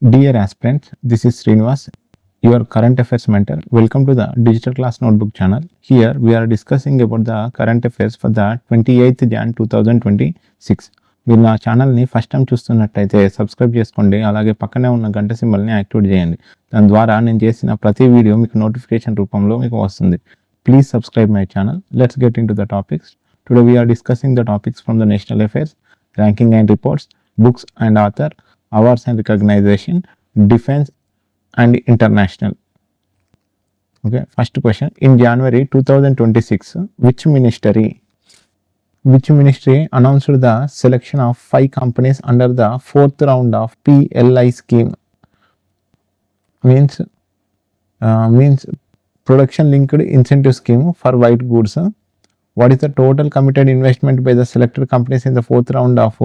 Dear aspirants, this is Srinivas, your current affairs mentor. Welcome to the Digital Class Notebook channel. Here we are discussing about the current affairs for the 28th Jan 2026. మీరు నా ఛానల్ని first time చూస్తున్నట్టయితే subscribe చేసుకోండి, అలాగే పక్కనే ఉన్న గంట సింబల్ని యాక్టివేట్ చేయండి. దాని ద్వారా నేను చేసిన ప్రతి వీడియో మీకు నోటిఫికేషన్ రూపంలో మీకు వస్తుంది. Please subscribe my channel. Let's get into the topics. Today we are discussing the topics from the national affairs, ranking and reports, books and author, awards and recognition, defense and international. Okay, first question. In January 2026, which ministry announced the selection of 5 companies under the 4th round of PLI scheme? Means production linked incentive scheme for white goods. What is the total committed investment by the selected companies in the 4th round of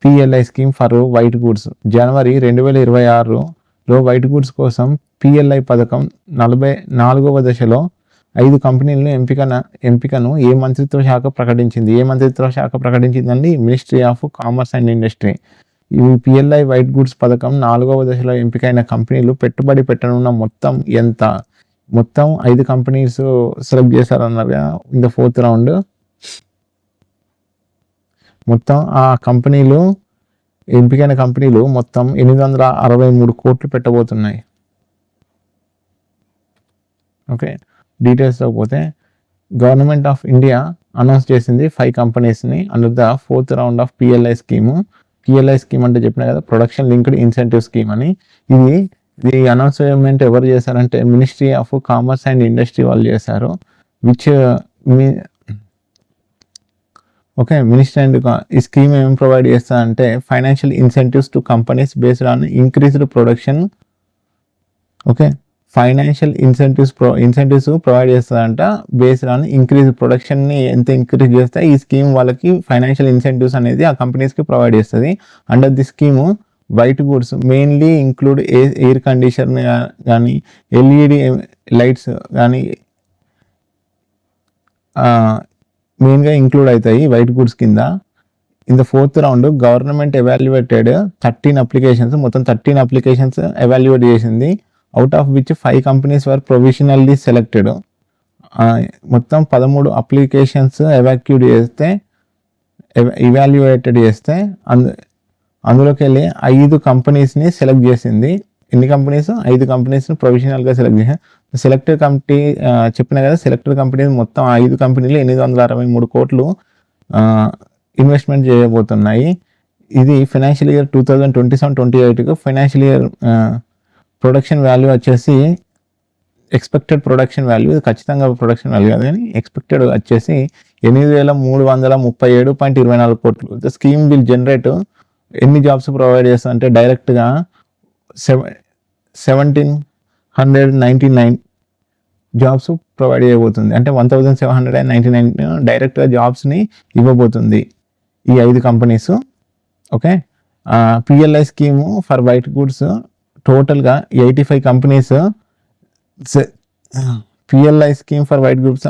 PLI scheme for white goods? జనవరి 2026లో white goods కోసం PLI పథకం 44వ దశలో 5 కంపెనీలను ఎంపికను ఏ మంత్రిత్వ శాఖ ప్రకటించిందండి? Ministry of commerce and industry. ఈ PLI వైట్ గూడ్స్ పథకం 4వ దశలో ఎంపికైన కంపెనీలు పెట్టుబడి పెట్టనున్న మొత్తం ఎంత? మొత్తం 5 కంపెనీస్ సెలెక్ట్ చేశారన్నారు ఇన్ ద 4th రౌండ్. మొత్తం ఆ కంపెనీలు ఎంపికైన కంపెనీలు మొత్తం 863 కోట్లు పెట్టబోతున్నాయి. ఓకే, డీటెయిల్స్లో పోతే గవర్నమెంట్ ఆఫ్ ఇండియా అనౌన్స్ చేసింది 5 కంపెనీస్ని under the 4th round of PLI scheme. PLI scheme అంటే చెప్పిన కదా, ప్రొడక్షన్ లింక్డ్ ఇన్సెంటివ్ స్కీమ్ అని. ఇది అనౌన్స్మెంట్ ఎవరు చేశారంటే ministry of commerce and industry వాళ్ళు చేశారు. ఓకే, మినిస్ట్రీ అండ్ ఈ స్కీమ్ ఏం ప్రొవైడ్ చేస్తారంటే financial incentives to companies based on increased production. Okay, financial incentives provide చేస్తారంట బేస్డ్ ఆన్ ఇంక్రీజ్ ప్రొడక్షన్ని ఎంత ఇంక్రీజ్ చేస్తే ఈ స్కీమ్ వాళ్ళకి ఫైనాన్షియల్ ఇన్సెంటివ్స్ అనేది ఆ కంపెనీస్కి ప్రొవైడ్ చేస్తుంది. Under the scheme white goods mainly include air conditioner కానీ LED లైట్స్ కానీ మెయిన్గా ఇంక్లూడ్ అవుతాయి వైట్ గూడ్స్ కింద. In the 4th round government evaluated 13 applications, మొత్తం 13 అప్లికేషన్స్ ఎవాల్యుయేట్ చేసింది. Out of which 5 companies were provisionally selected. మొత్తం 13 applications evaluated చేస్తే అందులోకి వెళ్ళి 5 కంపెనీస్ని సెలెక్ట్ చేసింది. ఎన్ని కంపెనీస్? 5 కంపెనీస్ని ప్రొవిజనల్గా సెలెక్ట్ చేశారు. సెలెక్టెడ్ కమిటీ చెప్పిన కదా, సెలెక్టెడ్ కంపెనీస్ మొత్తం 5 కంపెనీలు 863 కోట్లు ఇన్వెస్ట్మెంట్ చేయబోతున్నాయి. ఇది ఫైనాన్షియల్ ఇయర్ 2027-28కు ఫైనాన్షియల్ ఇయర్ ప్రొడక్షన్ వాల్యూ వచ్చేసి ఎక్స్పెక్టెడ్ ప్రొడక్షన్ వాల్యూ, ఇది ఖచ్చితంగా ప్రొడక్షన్ వాల్యూ కాదు కానీ ఎక్స్పెక్టెడ్ వచ్చేసి 8337.24 కోట్లు. ద స్కీమ్ విల్ జనరేట్ ఎన్ని జాబ్స్ ప్రొవైడ్ చేస్తుందంటే డైరెక్ట్గా 1799 జాబ్స్ ప్రొవైడ్ చేయబోతుంది. అంటే 1799 డైరెక్ట్గా జాబ్స్ని ఇవ్వబోతుంది ఈ 5 companies. Okay, PLI scheme for white goods టోటల్గా 85 companies. PLI scheme for white goods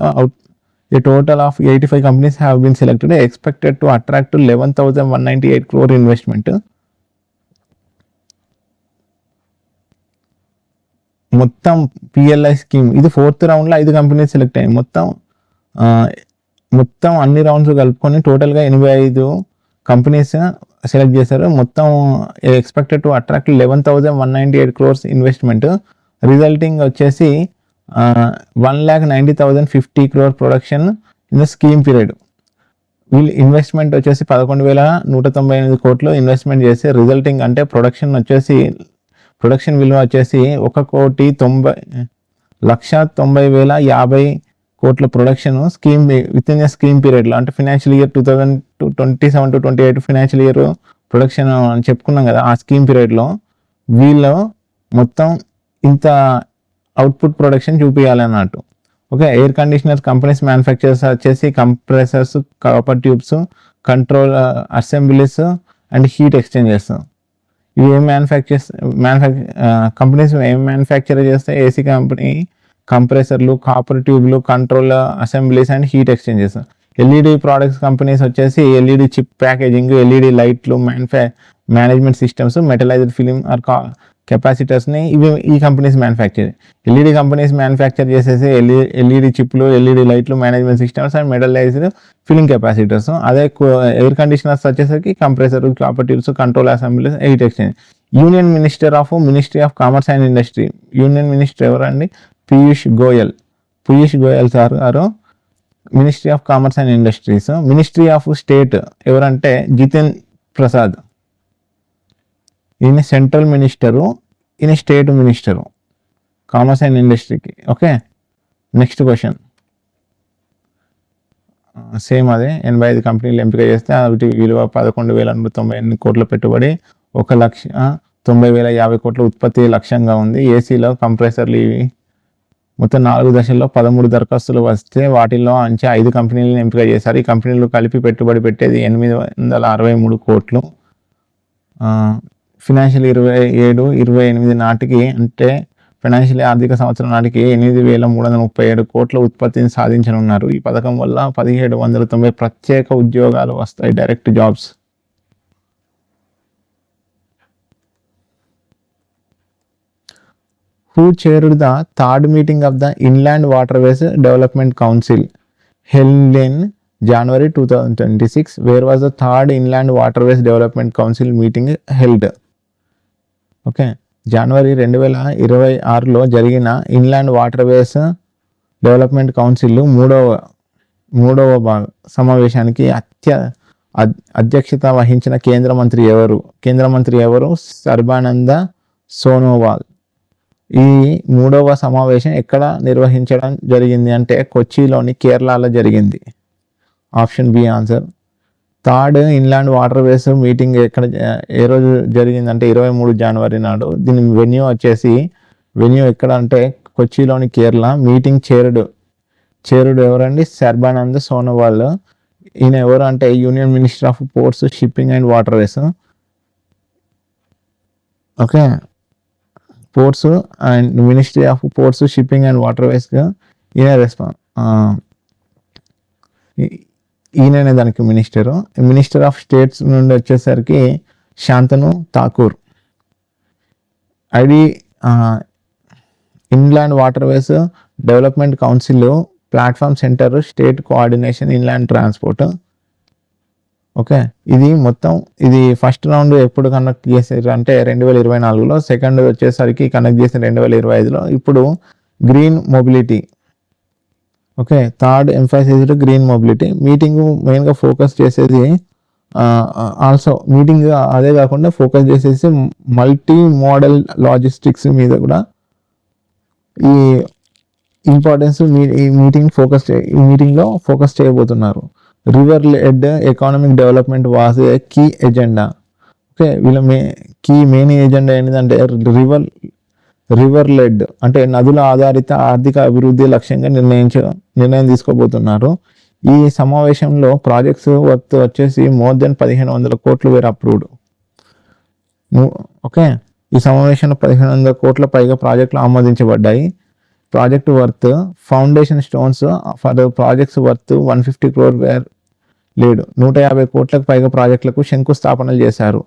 a total of 85 companies have been selected, expected to attract 11,198 crore investment. మొత్తం PLI scheme ఇది 4th రౌండ్లో 5 కంపెనీస్ సెలెక్ట్ అయ్యాయి. మొత్తం అన్ని రౌండ్స్ కలుపుకొని టోటల్గా 85 companies select చేశారు. మొత్తం expected to attract 11,198 crores investment, resulting వచ్చేసి 1,90,050 crore production in the scheme period. వీళ్ళు ఇన్వెస్ట్మెంట్ వచ్చేసి 11,198 కోట్లు ఇన్వెస్ట్మెంట్ చేసి రిజల్టింగ్ అంటే ప్రొడక్షన్ విలువ వచ్చేసి 1,90,50 కోట్ల production scheme with in scheme పీరియడ్లో. అంటే financial year 2027-28 financial year production అని చెప్పుకున్నాం కదా, ఆ స్కీమ్ పీరియడ్లో వీళ్ళు మొత్తం ఇంత అవుట్పుట్ ప్రొడక్షన్ చూపించాలన్నట్టు. Okay, air conditioner companies manufacturers వచ్చేసి compressors, copper tubes, control assemblies and heat exchangers. ఇవి ఏం కంపెనీస్ ఏం మ్యానుఫ్యాక్చర్ చేస్తాయి? AC కంపెనీ కంప్రెసర్లు, కాపర్ ట్యూబ్లు, control assemblies and heat exchanges. LED products companies వచ్చేసి LED చిప్ ప్యాకేజింగ్, LED లైట్లు management systems, metallised film or కెపాసిటర్స్ని ఈ companies manufacture. LED companies manufacture చేసేసి ఎల్ఈడి చిప్లు, ఎల్ఈడి లైట్లు, management systems and metallised film capacitors. అదే ఎయిర్ కండిషనర్స్ వచ్చేసరికి compressor, copper tubes, control assemblies, heat exchange. Union ministry of commerce and industry. Union minister ఎవరండి? Piyush Goyal sir గారు ministry of commerce and industries. Ministry of state ఎవరంటే జితేన్ ప్రసాద్. ఈయన central minister, ఈయన state minister commerce and ఇండస్ట్రీకి. Okay, next question same అదే. 85 కంపెనీలు ఎంపిక చేస్తే వాటి విలువ 11,198 కోట్ల పెట్టుబడి, 1,90,050 కోట్ల ఉత్పత్తి లక్ష్యంగా ఉంది. ఏసీలో కంప్రెసర్లు ఇవి మొత్తం 4 దశల్లో 13 దరఖాస్తులు వస్తే వాటిల్లో నుంచి 5 కంపెనీలను ఎంపిక చేశారు. ఈ కంపెనీలు కలిపి పెట్టుబడి పెట్టేది 863 కోట్లు. ఫినాన్షియల్ 27-28 నాటికి, అంటే ఫైనాన్షియల్ ఆర్థిక సంవత్సరం నాటికి 8,337 కోట్ల ఉత్పత్తిని సాధించనున్నారు. ఈ పథకం వల్ల 1,790 ప్రత్యేక ఉద్యోగాలు వస్తాయి, direct jobs. Who chaired the third meeting of the Inland Waterways Development Council held in January 2026? Where was the third Inland Waterways Development Council meeting held? Okay, జనవరి 2026లో జరిగిన ఇన్లాండ్ వాటర్వేస్ డెవలప్మెంట్ కౌన్సిల్ మూడవ సమావేశానికి అధ్యక్షత వహించిన కేంద్ర మంత్రి ఎవరు? సర్బానంద సోనోవాల్. ఈ మూడవ సమావేశం ఎక్కడ నిర్వహించడం జరిగింది అంటే కొచ్చిలోని, కేరళలో జరిగింది. Option B answer. Third inland waterways meeting ఏ రోజు జరిగిందంటే 23 జనవరి నాడు. దీని వెన్యూ ఎక్కడ అంటే కొచ్చిలోని, కేరళ. మీటింగ్ చేరుడు ఎవరండి? సర్బానంద్ సోనోవాల్. ఈయన ఎవరు అంటే union minister of ports, shipping and waterways. Okay, ports and ministry of ports, shipping and వాటర్వేస్గా ఈయననే దానికి మినిస్టరు. మినిస్టర్ ఆఫ్ స్టేట్స్ నుండి వచ్చేసరికి Shantanu Thakur. Inland waterways development council platform centre, state coordination, inland transport. Okay, ఇది ఫస్ట్ రౌండ్ ఎప్పుడు conduct చేశారు అంటే 2024లో, సెకండ్ వచ్చేసరికి కండక్ట్ చేసిన 2025లో. ఇప్పుడు green mobility. Okay, third emphasised green mobility. Meeting మెయిన్గా ఫోకస్ చేసేది మీటింగ్ అదే కాకుండా ఫోకస్ చేసేసి మల్టీ మోడల్ లాజిస్టిక్స్ మీద కూడా ఈ ఇంపార్టెన్స్ ఈ మీటింగ్లో ఫోకస్ చేయబోతున్నారు. River led economic development was a key agenda. Okay, వీళ్ళ మెయిన్ ఎజెండా ఏంటంటే రివర్ లెడ్ అంటే నదుల ఆధారిత ఆర్థిక అభివృద్ధి లక్ష్యంగా నిర్ణయం తీసుకోబోతున్నారు. ఈ సమావేశంలో ప్రాజెక్ట్స్ వర్త్ వచ్చేసి మోర్ దెన్ 1,500 కోట్లు వేర్ అప్రూవ్డ్. ఓకే, ఈ సమావేశంలో 1,500 కోట్ల పైగా ప్రాజెక్టులు ఆమోదించబడ్డాయి. Project worth foundation stones for projects worth 150 crore were laid. 150 కోట్లకు పైగా ప్రాజెక్టులకు శంకుస్థాపనలు చేశారు.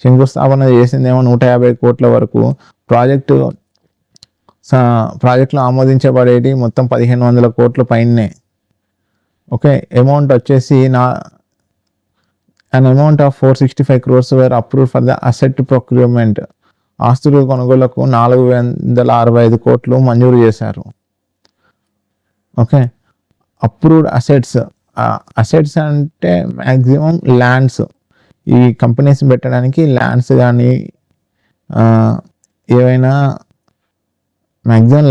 శంకుస్థాపన చేసిందేమో 150 కోట్ల వరకు. ప్రాజెక్టులు ఆమోదించబడేది మొత్తం 1,500 కోట్ల పైనే. ఓకే, అమౌంట్ వచ్చేసి an amount of 465 crores were approved for the asset procurement. ఆస్తుల కొనుగోలుకు 465 కోట్లు మంజూరు చేశారు. ఓకే, అప్రూవ్డ్ అసెట్స్ అంటే మ్యాక్సిమం ల్యాండ్స్. ఈ కంపెనీస్ పెట్టడానికి ల్యాండ్స్ కానీ ఏవైనా మ్యాక్సిమం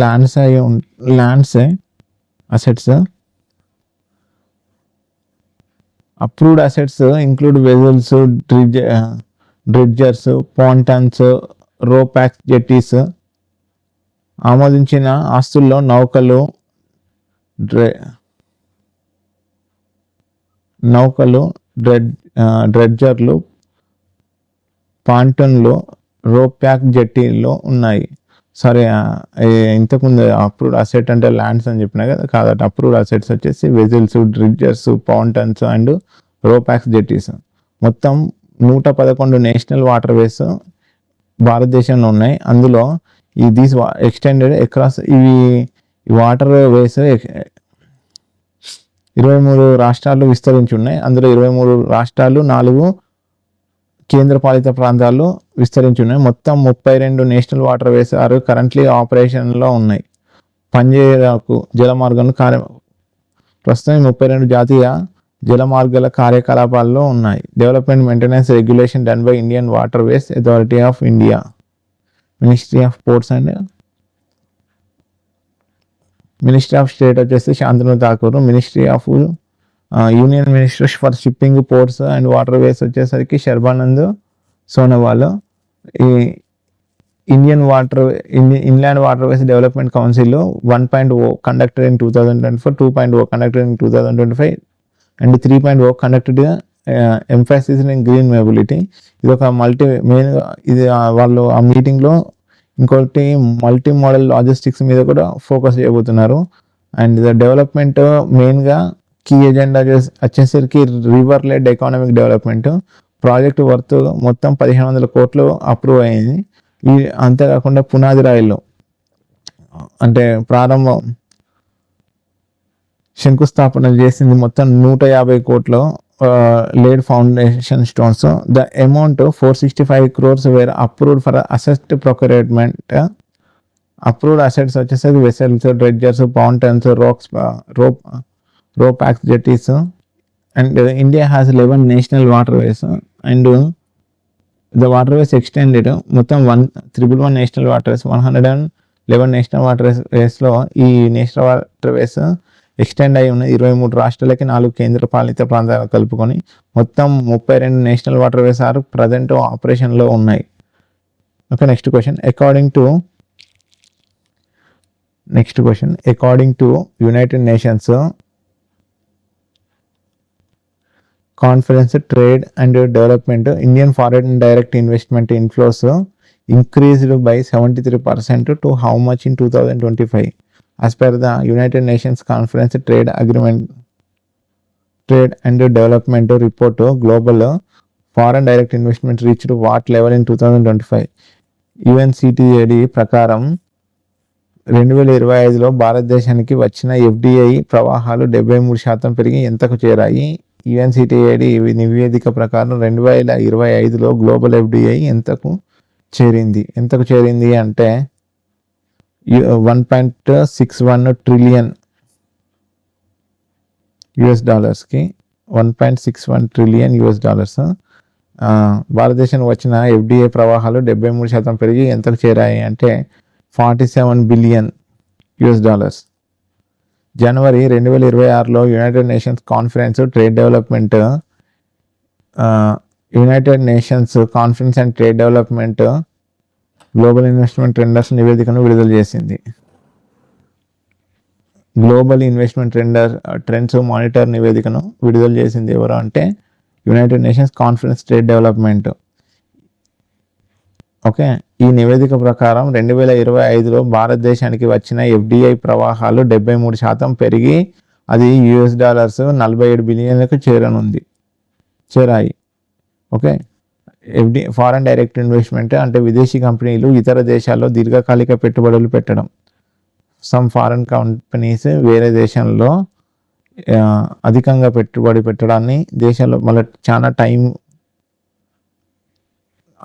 ల్యాండ్సే assets. Approved assets include vessels, dredgers, pontoons, ropax, jetties. ఆమోదించిన ఆస్తుల్లో నౌకలు, డ్రెడ్జర్లు, పాంటన్లు, రోపాక్, జెట్టీలు ఉన్నాయి. సరే, ఇంతకుముందు అప్రూవ్డ్ అసెట్ అంటే ల్యాండ్స్ అని చెప్పినా కదా, కాదట. అప్రూవ్డ్ అసెట్స్ వచ్చేసి వెజిల్స్, డ్రిడ్జర్స్, పాంటన్స్ అండ్ రోపాక్స్, జెట్టీస్. మొత్తం 111 నేషనల్ వాటర్ వేస్ భారతదేశంలో ఉన్నాయి. అందులో దీస్ ఎక్స్టెండెడ్ అక్రాస్ ఇవి వాటర్ వేస్ 23 రాష్ట్రాలు విస్తరించి ఉన్నాయి. అందులో 23 రాష్ట్రాలు, 4 కేంద్రపాలిత ప్రాంతాలు విస్తరించి ఉన్నాయి. మొత్తం 32 national waterways are currently ఆపరేషన్లో ఉన్నాయి. పనిచేయడానికి జలమార్గాలు ప్రస్తుతం 32 జాతీయ జలమార్గాల కార్యకలాపాల్లో ఉన్నాయి. Development maintenance regulation done by Indian waterways authority of India, ministry of ports and ministry of state వచ్చేసి Shantanu Thakur, ministry of union minister for shipping, ports and waterways వచ్చేసరికి శర్బానంద్ సోనోవాల్. ఈ inland waterways development council 1.0 conducted in 2024, 2.0 conducted in 2025 and 3.0 conducted emphasis in green mobility. ఇది ఒక మెయిన్గా ఇది వాళ్ళు ఆ మీటింగ్లో ఇంకోటి మల్టీ మోడల్ లాజిస్టిక్స్ మీద కూడా ఫోకస్ చేయబోతున్నారు. అండ్ డెవలప్మెంట్ మెయిన్గా కీ ఎజెండా వచ్చేసరికి river led economic development. Project worth మొత్తం 1500 కోట్లు అప్రూవ్ అయింది. అంతేకాకుండా పునాది రాయిల్లో అంటే శంకుస్థాపన చేసింది మొత్తం 150 కోట్లు laid foundation stones. The amount 465 crores were approved for asset procurement. Approved assets such as vessels, dredgers, fountains, rope acts, jetties. And India has 11 national waterways and the waterways extended మొత్తం 111 national waterways 111 national వాటర్వేస్లో ఈ national waterways extend అయి ఉన్నాయి. 23 రాష్ట్రాలకి 4 కేంద్ర పాలిత ప్రాంతాలు కలుపుకొని మొత్తం 32 నేషనల్ వాటర్వేస్ ఆర్ ప్రజెంట్ ఆపరేషన్లో ఉన్నాయి. Okay, next question. According to United Nations conference trade and development, Indian foreign direct investment inflows increased by 73% to how much in 2025? As per the United Nations Conference Trade and Development Report, global foreign direct investment reached what level in 2025? UNCTAD ప్రకారం 2025లో భారతదేశానికి వచ్చిన FDI ప్రవాహాలు 73% పెరిగి ఎంతకు చేరాయి? UNCTAD నివేదిక ప్రకారం 2025లో global FDI ఎంతకు చేరింది అంటే $1.61 ట్రిలియన్ కి 1.61 ట్రిలియన్ భారతదేశానికి వచ్చిన FDI ప్రవాహాలు 73% పెరిగి ఎంతకు చేరాయి అంటే $47 బిలియన్. జనవరి 2026లో United Nations conference and trade development global investment trends నివేదికను విడుదల చేసింది. గ్లోబల్ ఇన్వెస్ట్మెంట్ ట్రెండ్స్ మానిటర్ నివేదికను విడుదల చేసింది ఎవరు అంటే United Nations conference trade development. Okay, ఈ నివేదిక ప్రకారం 2025లో భారతదేశానికి వచ్చిన FDI ప్రవాహాలు 73% పెరిగి అది $47 బిలియన్లకు చేరాయి. ఓకే, ఫారెన్ డైరెక్ట్ ఇన్వెస్ట్మెంట్ అంటే విదేశీ కంపెనీలు ఇతర దేశాల్లో దీర్ఘకాలిక పెట్టుబడులు పెట్టడం. సమ్ ఫారెన్ కంపెనీస్ వేరే దేశంలో అధికంగా పెట్టుబడి పెట్టడాన్ని, దేశంలో మళ్ళీ చాలా టైం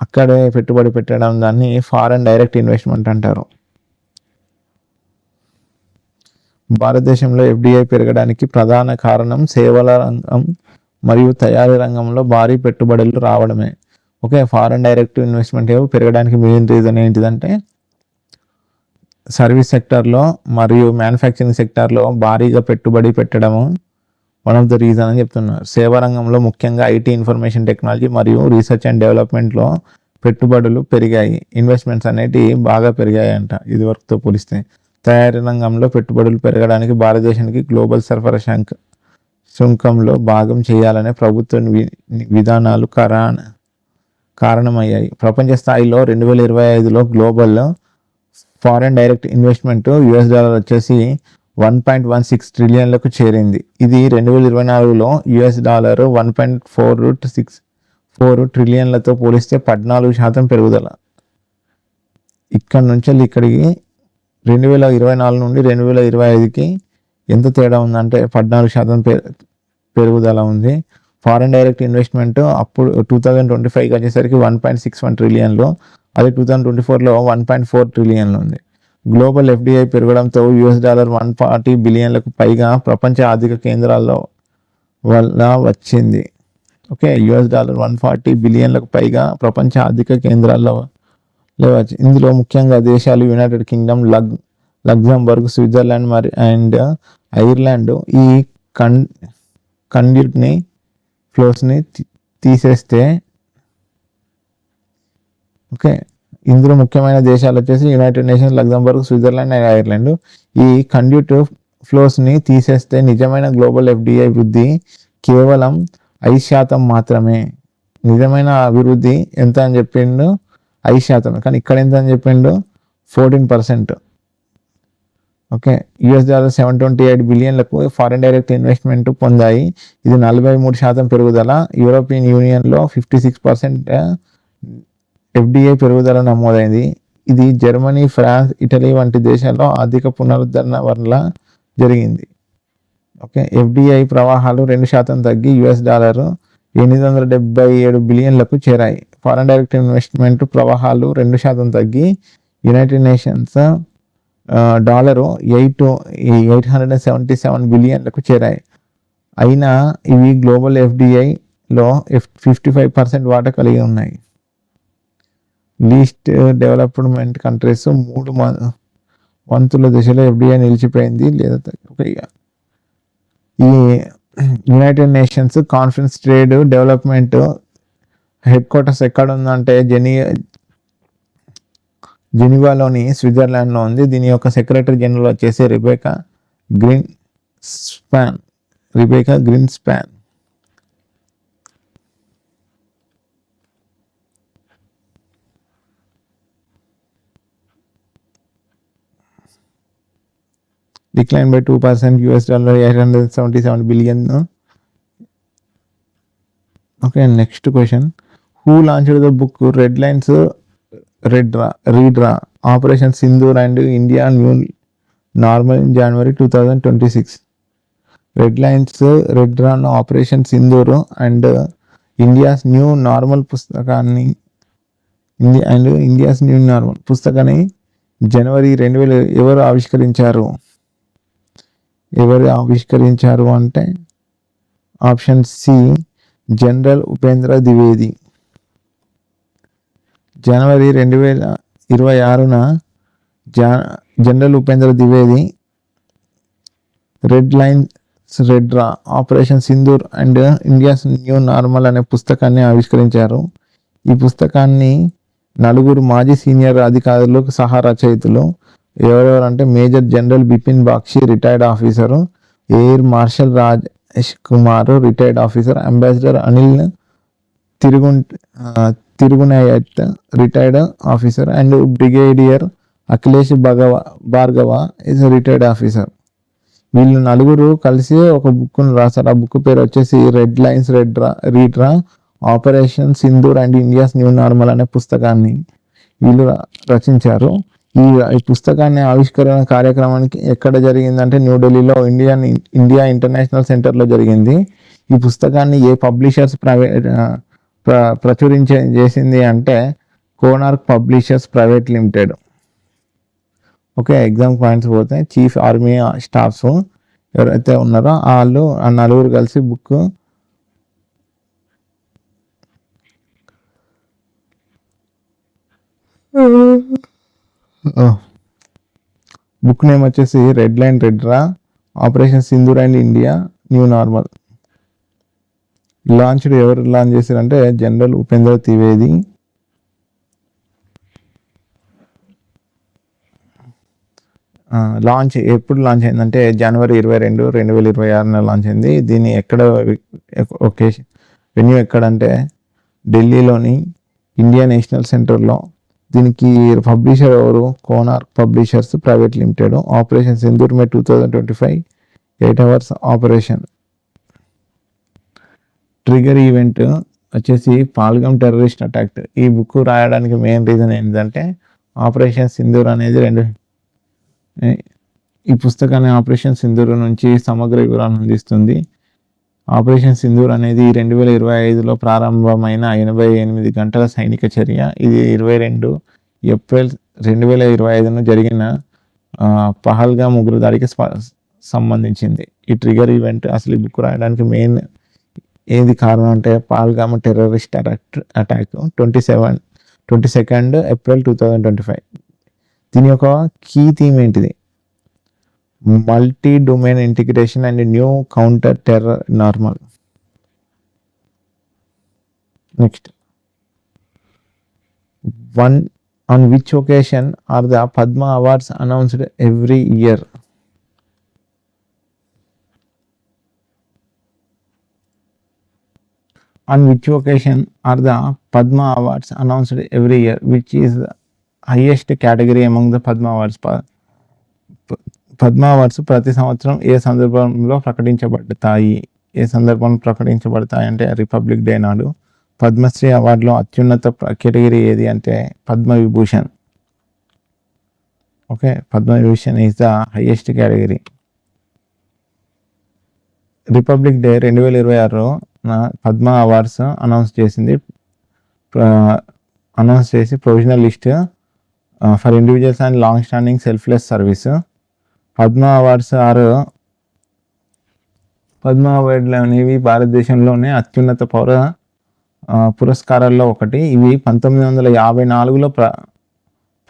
అక్కడే పెట్టుబడి పెట్టడం, దాన్ని ఫారెన్ డైరెక్ట్ ఇన్వెస్ట్మెంట్ అంటారు. భారతదేశంలో FDI పెరగడానికి ప్రధాన కారణం సేవల రంగం మరియు తయారీ రంగంలో భారీ పెట్టుబడులు రావడమే. ఓకే, ఫారెన్ డైరెక్ట్ ఇన్వెస్ట్మెంట్ పెరగడానికి మెయిన్ రీజన్ ఏంటిదంటే సర్వీస్ సెక్టార్లో మరియు మ్యానుఫ్యాక్చరింగ్ సెక్టార్లో భారీగా పెట్టుబడి పెట్టడము వన్ ఆఫ్ ద రీజన్ అని చెప్తున్నారు. సేవా రంగంలో ముఖ్యంగా IT, ఇన్ఫర్మేషన్ టెక్నాలజీ మరియు రీసెర్చ్ అండ్ డెవలప్మెంట్లో పెట్టుబడులు పెరిగాయి. ఇన్వెస్ట్మెంట్స్ అనేటివి బాగా పెరిగాయంట ఇది వరకుతో పోలిస్తే. తయారీ రంగంలో పెట్టుబడులు పెరగడానికి భారతదేశానికి గ్లోబల్ సరఫరా సుంకంలో భాగం చేయాలనే ప్రభుత్వ విధానాలు కారణమయ్యాయి. ప్రపంచ స్థాయిలో 2025లో గ్లోబల్ ఫారెన్ డైరెక్ట్ ఇన్వెస్ట్మెంట్ వచ్చేసి $1.16 ట్రిలియన్లకు చేరింది. ఇది 2024లో $1.46 4 ట్రిలియన్లతో పోలిస్తే 14% పెరుగుదల. ఇక్కడ నుంచి ఇక్కడికి 2024 నుండి 2025కి ఎంత తేడా ఉందంటే 14% పెరుగుదల ఉంది. ఫారెన్ డైరెక్ట్ ఇన్వెస్ట్మెంట్ అప్పుడు 2025కి వచ్చేసరికి 1.61 ట్రిలియన్లు, అదే 2024లో 1.4 ట్రిలియన్లు ఉంది. గ్లోబల్ ఎఫ్డిఐ పెరగడంతో $140 బిలియన్లకు పైగా ప్రపంచ ఆర్థిక కేంద్రాల్లో వల్ల వచ్చింది. ఓకే, $140 బిలియన్లకు పైగా ప్రపంచ ఆర్థిక కేంద్రాల్లో వచ్చింది. ఇందులో ముఖ్యంగా దేశాలు United Kingdom, Luxembourg, Switzerland and Ireland. ఈ కండ్యూట్ని ఫ్లోస్ని తీసేస్తే, ఓకే, ఇందులో ముఖ్యమైన దేశాలు వచ్చేసి United nations, Luxembourg, Switzerland and Ireland. ఈ కండ్యూట్ ఫ్లోస్ని తీసేస్తే నిజమైన గ్లోబల్ ఎఫ్డిఐ వృద్ధి కేవలం 5% మాత్రమే. నిజమైన అభివృద్ధి ఎంత అని చెప్పిండు? 5%. కానీ ఇక్కడ ఎంత అని చెప్పిండు? 14%. ఓకే, $728 బిలియన్లకు ఫారెన్ డైరెక్ట్ ఇన్వెస్ట్మెంట్ పొందాయి. ఇది 43% పెరుగుదల. యూరోపియన్ యూనియన్లో 56% ఎఫ్డిఐ పెరుగుదల నమోదైంది. ఇది జర్మనీ, ఫ్రాన్స్, ఇటలీ వంటి దేశాల్లో ఆర్థిక పునరుద్ధరణ వల్ల జరిగింది. ఓకే, ఎఫ్డిఐ ప్రవాహాలు 2% తగ్గి $877 బిలియన్లకు చేరాయి. ఫారెన్ డైరెక్ట్ ఇన్వెస్ట్మెంట్ ప్రవాహాలు 2% తగ్గి యునైటెడ్ నేషన్స్ $877 బిలియన్లకు చేరాయి. అయినా ఇవి గ్లోబల్ ఎఫ్డిఐలో 55% వాటా కలిగి ఉన్నాయి. లీస్ట్ డెవలప్మెంట్ కంట్రీస్ 3 వంతుల దిశలో ఎఫ్డిఐ నిలిచిపోయింది లేదా ఈ United Nations conference trade development head quarters ఎక్కడ ఉందంటే జెనీవాలోని స్విట్జర్లాండ్లో ఉంది. దీని యొక్క సెక్రటరీ జనరల్ వచ్చేసి Rebecca Greenspan. Declined by 2%, $877 billion. Okay, next question. Who launched the book Red Lines, Redra, Operation Sindoor and India New Normal in January 2026? Red Lines, Redra, Operation Sindoor and India's New Normal పుస్తకాన్ని జనవరి 2000 ఎవరు ఆవిష్కరించారు అంటే option C general Upendra Dwivedi. జనవరి 2026న general Upendra Dwivedi red lines redrawn operation Sindoor and India's new normal అనే పుస్తకాన్ని ఆవిష్కరించారు. ఈ పుస్తకాన్ని 4 మాజీ సీనియర్ అధికారులు సహా రచయితలు. ఎవరెవరంటే major general Bipin Bakshi, retired officer, air marshal Rajesh Kumar, retired officer, ambassador Anil Trigunayat, retired officer, and brigadier Akhilesh Bhargava is retired officer. వీళ్ళు 4 కలిసి ఒక బుక్ను రాశారు. ఆ బుక్ పేరు వచ్చేసి red lines redraw operation Sindoor and India's new normal అనే పుస్తకాన్ని వీళ్ళు రచించారు. ఈ పుస్తకాన్ని ఆవిష్కరణ కార్యక్రమానికి ఎక్కడ జరిగిందంటే న్యూఢిల్లీలో ఇండియా ఇంటర్నేషనల్ సెంటర్లో జరిగింది. ఈ పుస్తకాన్ని ఏ పబ్లిషర్స్ చేసింది అంటే Konark publishers private limited. Okay, exam points పోతే చీఫ్ ఆర్మీ స్టాఫ్స్ ఎవరైతే ఉన్నారో వాళ్ళు 4 కలిసి బుక్ బుక్ నేమ్ వచ్చేసి red line redrawn operation Sindoor and India new normal. ఎవరు లాంచ్ చేశారంటే జనరల్ ఉపేంద్ర ద్వివేది. ఎప్పుడు లాంచ్ అయిందంటే జనవరి 22, 2026 లాంచ్ అయింది. దీన్ని వెన్యూ ఎక్కడంటే ఢిల్లీలోని ఇండియా నేషనల్ సెంటర్లో. దీనికి పబ్లిషర్ ఎవరు? Konark publishers private limited. Operation Sindoor May 2025 8 hours operation. Trigger event వచ్చేసి పాల్గమ్ టెర్రరిస్ట్ అటాక్. ఈ బుక్ రాయడానికి మెయిన్ రీజన్ ఏంటంటే ఆపరేషన్ సింధూర్ అనేది ఈ పుస్తకాన్ని ఆపరేషన్ సింధూర్ నుంచి సమగ్ర వివరాలను అందిస్తుంది. ఆపరేషన్ సింధూర్ అనేది 2025లో ప్రారంభమైన 88 గంటల సైనిక చర్య. ఇది 22 ఏప్రిల్ 2025 జరిగిన పహల్గామ్ ఉగ్రదాడికి సంబంధించింది. ఈ ట్రిగర్ ఈవెంట్ అసలు ఈ బుక్ రాయడానికి మెయిన్ ఏది కారణం అంటే పహల్గామ్ టెర్రరిస్ట్ అటాక్ 22 ఏప్రిల్ 2025. దీని యొక్క కీ థీమ్ ఏంటిది? Multi domain integration and new counter terror normal. Next, on which occasion are the Padma Awards announced every year? On which occasion are the Padma Awards announced every year, which is the highest category among the Padma Awards? Padma awards ప్రతి సంవత్సరం ఏ సందర్భంలో ప్రకటించబడతాయి అంటే republic day నాడు. పద్మశ్రీ అవార్డులో అత్యున్నత category ఏది అంటే Padma Vibhushan. Okay, Padma Vibhushan is the highest category. Republic Day 2026 Padma awards announce చేసి provisional list for individuals and long standing selfless service. Padma awards అనేవి భారతదేశంలోనే అత్యున్నత పౌర పురస్కారాల్లో ఒకటి. ఇవి 1954లో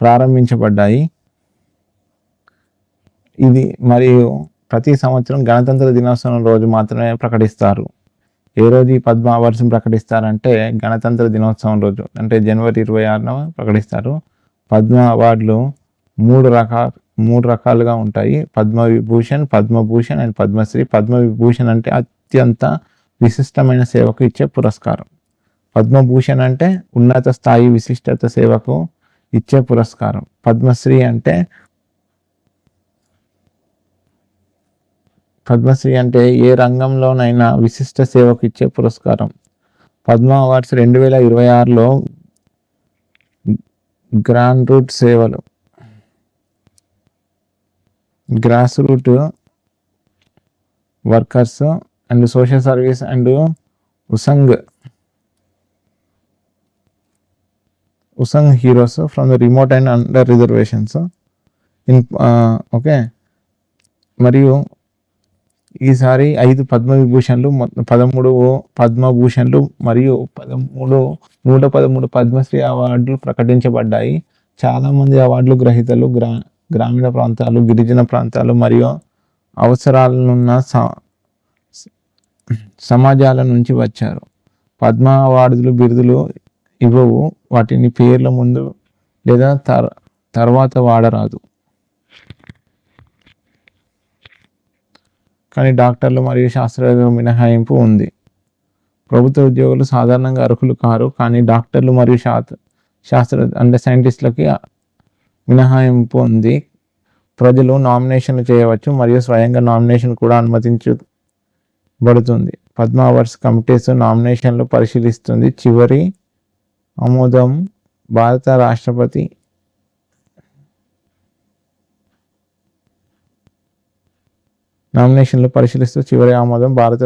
ప్రారంభించబడ్డాయి. ఇది మరియు ప్రతి సంవత్సరం గణతంత్ర దినోత్సవం రోజు మాత్రమే ప్రకటిస్తారు. ఏ రోజు ఈ పద్మ అవార్డ్స్ ప్రకటిస్తారంటే గణతంత్ర దినోత్సవం రోజు, అంటే జనవరి 26న ప్రకటిస్తారు. పద్మ అవార్డులు మూడు రకాలుగా ఉంటాయి: పద్మవిభూషణ్, పద్మభూషణ్ అండ్ పద్మశ్రీ. పద్మవిభూషణ్ అంటే అత్యంత విశిష్టమైన సేవకు ఇచ్చే పురస్కారం. పద్మభూషణ్ అంటే ఉన్నత స్థాయి విశిష్టత సేవకు ఇచ్చే పురస్కారం. పద్మశ్రీ అంటే ఏ రంగంలోనైనా విశిష్ట సేవకు ఇచ్చే పురస్కారం. పద్మ అవార్డ్స్ 2026లో grass root workers and social service and unsung heroes from the remote and under reservations okay. మరియు ఈసారి 5 పద్మవిభూషణ్లు, 13 పద్మభూషణ్లు మరియు 113 పద్మశ్రీ అవార్డులు ప్రకటించబడ్డాయి. చాలామంది అవార్డులు గ్రహీతలు గ్రామీణ ప్రాంతాలు, గిరిజన ప్రాంతాలు మరియు అవసరాలున్న సమాజాల నుంచి వచ్చారు. పద్మ అవార్డులు బిరుదులు ఇవ్వవు, వాటిని పేర్ల ముందు లేదా తర్వాత వాడరాదు. కానీ డాక్టర్లు మరియు శాస్త్రవేత్తలకు మినహాయింపు ఉంది. ప్రభుత్వ ఉద్యోగులు సాధారణంగా అర్హులు కారు, కానీ డాక్టర్లు మరియు సైంటిస్టులకి మినహాయింపు ఉంది. ప్రజలు నామినేషన్లు చేయవచ్చు మరియు స్వయంగా నామినేషన్ కూడా అనుమతించబడుతుంది. పద్మ అవార్డ్స్ కమిటీస్ నామినేషన్లు పరిశీలిస్తుంది. చివరి ఆమోదం భారత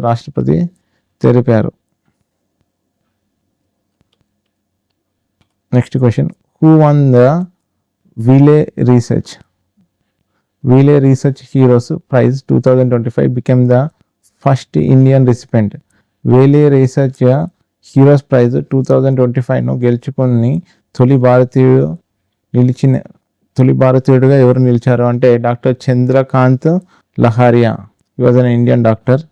రాష్ట్రపతి తెలిపారు. Next question, who one the Wiley Research Heroes Prize 2025 became the first Indian recipient. Wiley Research Heroes Prize 2025ను గెలుచుకుని తొలి భారతీయుడుగా ఎవరు నిలిచారు అంటే doctor Chandrakant Lahariya. He was an Indian doctor.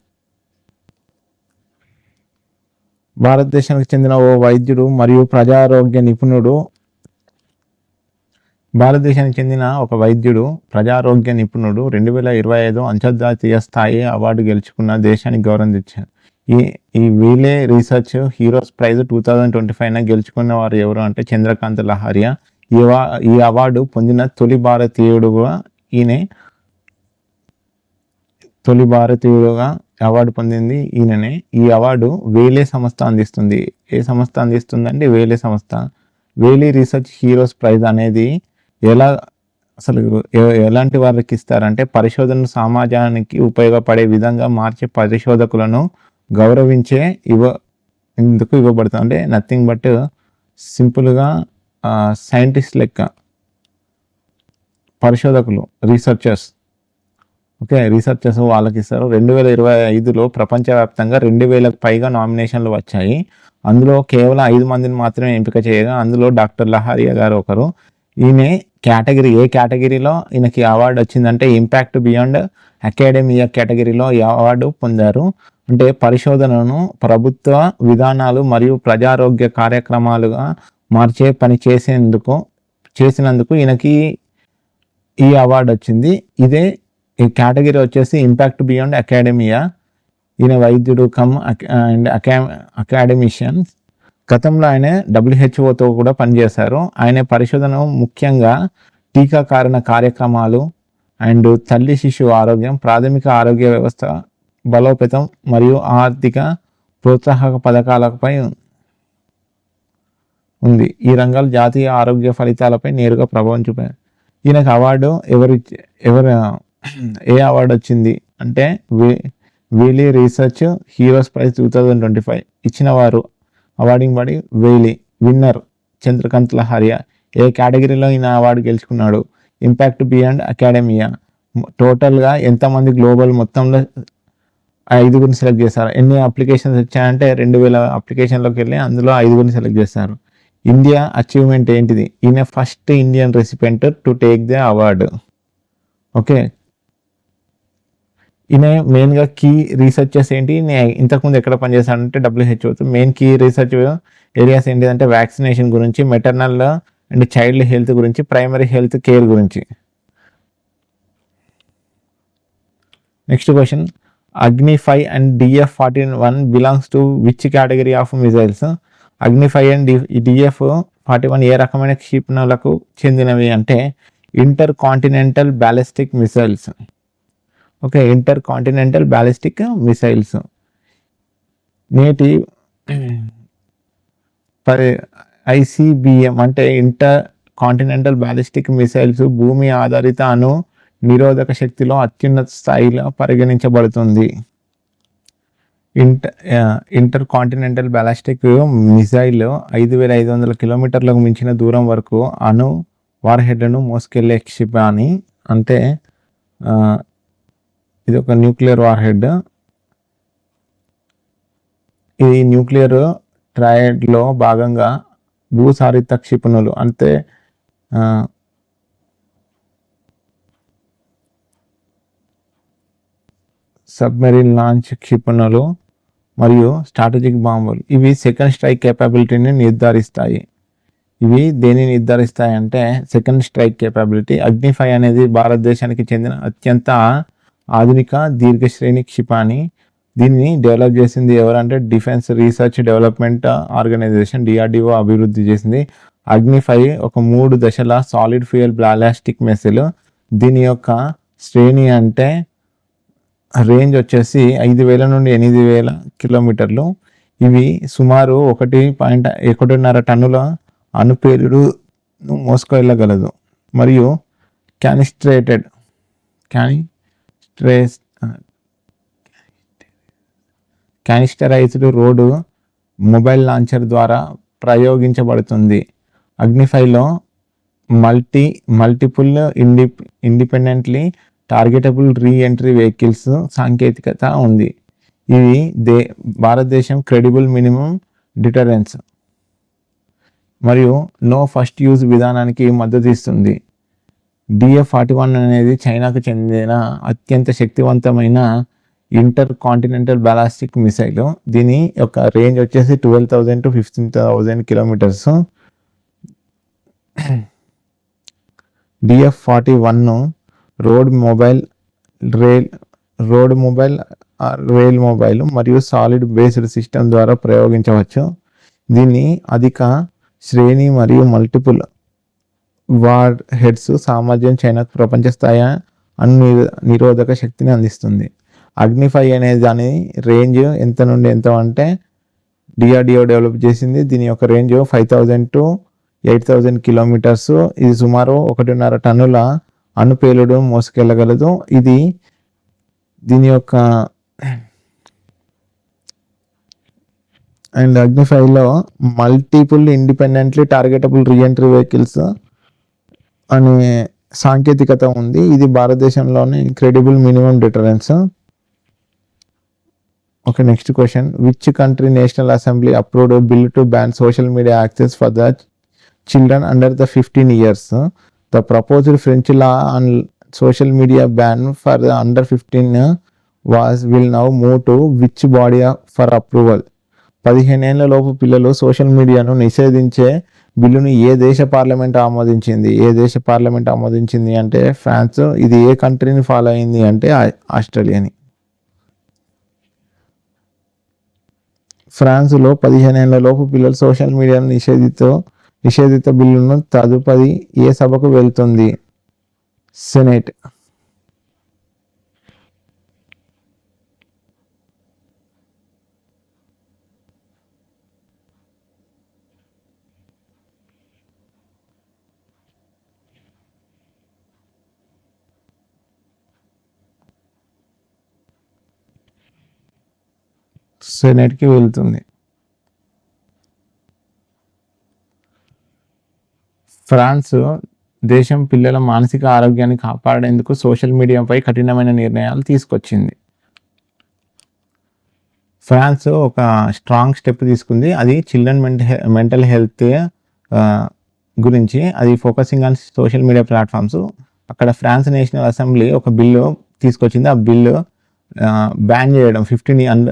భారతదేశానికి చెందిన ఓ వైద్యుడు మరియు ప్రజారోగ్య నిపుణుడు 2025 అంతర్జాతీయ స్థాయి అవార్డు గెలుచుకున్న దేశానికి గౌరవం తెచ్చారు. ఈ వీలే రీసెర్చ్ హీరోస్ ప్రైజ్ 2025 గెలుచుకున్న వారు ఎవరు అంటే చంద్రకాంత్ లహారియా. ఈ అవార్డు పొందిన తొలి భారతీయుడుగా అవార్డు పొందింది ఈయననే. ఈ అవార్డు వేలే సంస్థ అందిస్తుంది. ఏ సంస్థ అందిస్తుందంటే వేలే సంస్థ. వేలీ రీసెర్చ్ హీరోస్ ప్రైజ్ అనేది అసలు ఎలాంటి వారికి ఇస్తారంటే పరిశోధన సమాజానికి ఉపయోగపడే విధంగా మార్చే పరిశోధకులను గౌరవించే ఎందుకు ఇవ్వబడుతుంది అంటే నథింగ్ బట్ సింపుల్గా సైంటిస్ట్ లెక్క పరిశోధకులు రీసెర్చర్స్ వాళ్ళకి ఇస్తారు. 2025లో ప్రపంచవ్యాప్తంగా 2000కు పైగా నామినేషన్లు వచ్చాయి. అందులో కేవలం 5 మందిని మాత్రమే ఎంపిక చేయగా అందులో డాక్టర్ లహారియా గారు ఒకరు. ఈయన ఏ కేటగిరీలో ఈయనకి అవార్డు వచ్చిందంటే ఇంపాక్ట్ బియాండ్ అకాడమియా కేటగిరీలో ఈ అవార్డు పొందారు. అంటే పరిశోధనను ప్రభుత్వ విధానాలు మరియు ప్రజారోగ్య కార్యక్రమాలుగా మార్చే పని చేసినందుకు ఈయనకి ఈ అవార్డు వచ్చింది. ఈ కేటగిరీ వచ్చేసి ఇంపాక్ట్ బియాండ్ అకాడమియా. ఈయన వైద్యుడు అండ్ అకాడమిషియన్. గతంలో ఆయన WHOతో కూడా పనిచేశారు. ఆయన పరిశోధన ముఖ్యంగా టీకాకరణ కార్యక్రమాలు అండ్ తల్లి శిశువు ఆరోగ్యం, ప్రాథమిక ఆరోగ్య వ్యవస్థ బలోపేతం మరియు ఆర్థిక ప్రోత్సాహక పథకాలపై ఉంది. ఈ రంగాలు జాతీయ ఆరోగ్య ఫలితాలపై నేరుగా ప్రభావం చూపారు. ఈయనకు అవార్డు ఏ అవార్డు వచ్చింది అంటే వేలీ రీసెర్చ్ హీరోస్ ప్రైజ్ 2025 ఇచ్చిన వారు అవార్డింగ్ బడి వేలీ. విన్నర్ చంద్రకాంత్ లహారియా. ఏ కేటగిరీలో ఈయన అవార్డు గెలుచుకున్నాడు? Impact beyond academia. టోటల్గా ఎంతమంది గ్లోబల్ మొత్తంలో 5గురిని సెలెక్ట్ చేశారు. ఎన్ని అప్లికేషన్స్ వచ్చాయంటే 2000 అప్లికేషన్లోకి వెళ్ళి అందులో 5గురిని సెలెక్ట్ చేశారు. ఇండియా అచీవ్మెంట్ ఏంటిది? ఈయన first Indian recipient to take the award. ఈయన మెయిన్గా కీ రీసెర్చెస్ ఏంటి? ఇంతకుముందు ఎక్కడ పనిచేశాడంటే WHO. Main key research areas ఏంటిదంటే వ్యాక్సినేషన్ గురించి, మెటర్నల్ అండ్ చైల్డ్ హెల్త్ గురించి, ప్రైమరీ హెల్త్ కేర్ గురించి. Next question, Agni-5 and DF-41 belongs to which category of missiles? Agni-5 and DF-41 ఏ రకమైన క్షిపణులకు చెందినవి అంటే inter continental ballistic missiles. Inter continental ballistic missiles. నేటి ICBM అంటే inter continental ballistic missiles భూమి ఆధారిత అణు నిరోధక శక్తిలో అత్యున్నత స్థాయిలో పరిగణించబడుతుంది. ఇంటర్ కాంటినెంటల్ బ్యాలిస్టిక్ మిసైల్ 5500 కిలోమీటర్లకు మించిన దూరం వరకు అణు వార్హెడ్లను మోసుకెళ్లే క్షిపణి. అంటే ఇది ఒక న్యూక్లియర్ వార్హెడ్. ఇది న్యూక్లియర్ ట్రయడ్లో భాగంగా భూసారిత క్షిపణులు అంటే సబ్మెరీన్ లాంచ్ క్షిపణులు మరియు స్ట్రాటజిక్ బాంబులు. ఇవి సెకండ్ స్ట్రైక్ కేపబిలిటీని నిర్ధారిస్తాయి. అంటే సెకండ్ స్ట్రైక్ కేపబిలిటీ. Agni-5 అనేది భారతదేశానికి చెందిన అత్యంత ఆధునిక దీర్ఘశ్రేణి క్షిపణి. దీన్ని డెవలప్ చేసింది ఎవరంటే defence research development organisation DRDO అభివృద్ధి చేసింది. Agni-5 ఒక 3 దశల సాలిడ్ ఫ్యూయల్ బ్యాలిస్టిక్ మిసైల్. దీని యొక్క శ్రేణి అంటే రేంజ్ వచ్చేసి 5000 నుండి 8000 కిలోమీటర్లు. ఇవి సుమారు 1.5 టన్నుల అణుపేలుడును మోసుకెళ్ళగలదు మరియు క్యానిస్టరైజ్డ్ రోడ్ మొబైల్ లాంచర్ ద్వారా ప్రయోగించబడుతుంది. Agni-5లో multiple independently targetable reentry vehicles సాంకేతికత ఉంది. ఇవి భారతదేశం క్రెడిబుల్ మినిమం డిటరెన్స్ మరియు నో ఫస్ట్ యూజ్ విధానానికి మద్దతు ఇస్తుంది. DF-41 అనేది చైనాకు చెందిన అత్యంత శక్తివంతమైన ఇంటర్ కాంటినెంటల్ బ్యాలిస్టిక్ మిసైల్. దీని యొక్క రేంజ్ వచ్చేసి 12,000 to 15,000 kilometres. DF-41 road mobile మరియు సాలిడ్ బేస్డ్ సిస్టమ్ ద్వారా ప్రయోగించవచ్చు. దీన్ని అధిక శ్రేణి మరియు మల్టిపుల్ వార్ హెడ్స్ సామర్థ్యం చైనాకు ప్రపంచ స్థాయి నిరోధక శక్తిని అందిస్తుంది. అగ్నిఫై అనే దాని రేంజ్ ఎంత నుండి ఎంత అంటే డిఆర్డిఓ డెవలప్ చేసింది. దీని యొక్క రేంజ్ 5000 to 8000 కిలోమీటర్స్. ఇది సుమారు 1.5 టన్నుల అణుపేలుడు మోసుకెళ్ళగలదు. దీని యొక్క అండ్ అగ్నిఫైలో multiple independently targetable reentry vehicles అనే సాంకేతికత ఉంది. ఇది భారతదేశంలోనే incredible minimum deterrence. Okay, next question. Which country national assembly approved bill to ban social media access for the children under the 15 years? The proposed French law on social media ban for the under 15 will now move to which body for approval? 15 ఏళ్ల లోపు పిల్లలు social మీడియాను నిషేధించే బిల్లును ఏ దేశ parliament ఆమోదించింది అంటే France. ఇది ఏ కంట్రీని follow అయింది అంటే ఆస్ట్రేలియాని. ఫ్రాన్స్లో 15 ఏళ్ల లోపు పిల్లలు సోషల్ మీడియాను నిషేధిత బిల్లును తదుపరి ఏ సభకు వెళ్తుంది? సెనేట్. సెనేట్కి వెళ్తుంది. ఫ్రాన్స్ దేశం పిల్లల మానసిక ఆరోగ్యాన్ని కాపాడేందుకు సోషల్ మీడియాపై కఠినమైన నిర్ణయాలు తీసుకొచ్చింది. ఫ్రాన్స్ ఒక స్ట్రాంగ్ స్టెప్ తీసుకుంది. అది చిల్డ్రన్ మెంటల్ హెల్త్ గురించి. అది focusing on social media platforms. అక్కడ ఫ్రాన్స్ నేషనల్ అసెంబ్లీ ఒక బిల్లు తీసుకొచ్చింది. ఆ బిల్లు బ్యాన్ చేయడం 15